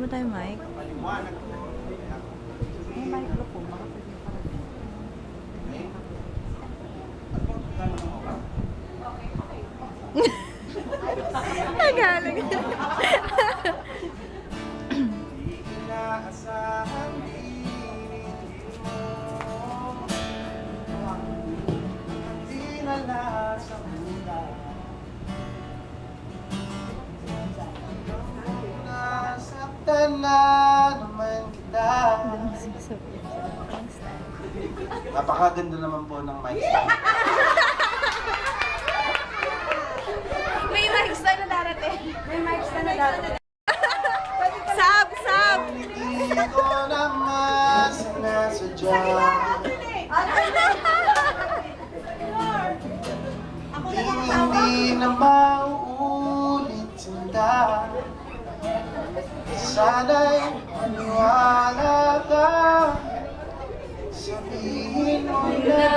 ba tayo mic? May microphone, baka pwede parating. Nagaling. Inaasahan dinigil mo, dinala sa bulan. Nasaktan na naman kita. Napakaganda naman po ng mic stand. May mic stand na darating. May mic stand na dapat. Sab! Sab! Hindi ko naman sinasadya. Hindi na mauulit sinta. Sana'y maniwala ka. Sabihin mo na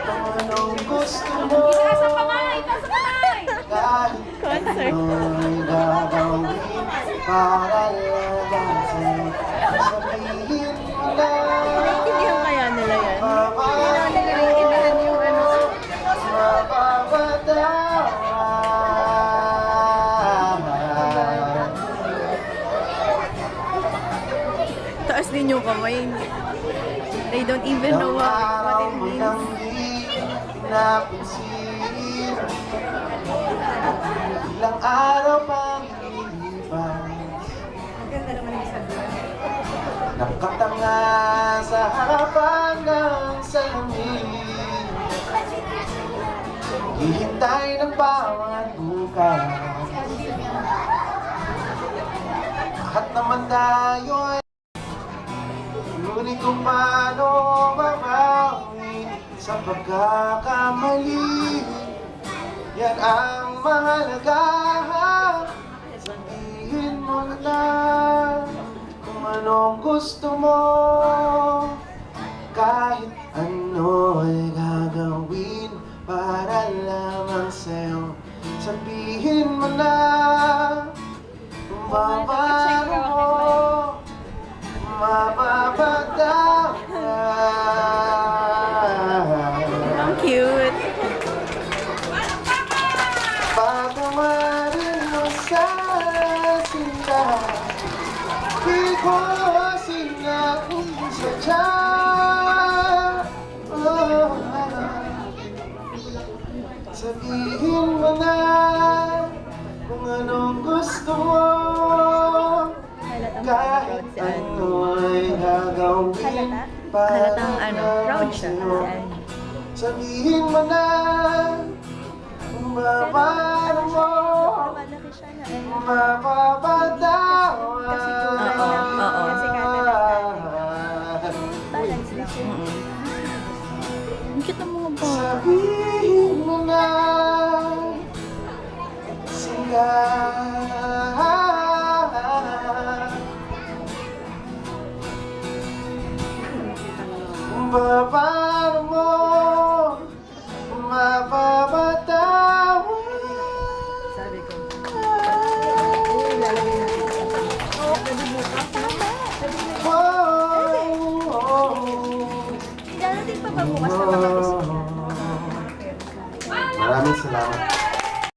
kung anong gusto mo. Kahit ano'y gagawin para lang sa'yo. Sabihin mo na Naiintindihan kaya nila yan? mababatawa. Taas din yung kamay. They don't even know what it means. Pinapansin ilang araw pang ilipas. Maganda naman yung sabi. Nakatanga sa harapan ng salamin. Hihintay ng bawat bukas. Lahat naman tayo ay ngunit kung paano mabawi sa pagkakamali. Yan ang mahalaga. Sabihin mo na kung anong gusto mo. Kahit ano ay gagawin para lamang sa'yo. Sabihin mo na kung paano mo mapapatawa. Ang cute. Pagkamarin mo sa sinta, di ko sinasadya. Sabihin mo na kung anong gusto mo. Kahit ano'y gagawin para Halatang ano, proud siya. sa'yo. Si Annie. Sabihin mo na kung paano mo Malaki siya na. mapapatawa. Oo. Balance lang. Ang cute ng mga bata. Sabihin mo na sila kung paano mo mapapatawa. Sabi ko. Lalagay natin sa tabi. Pwede bukas. Darating pa ba bukas na matapos? Maraming salamat.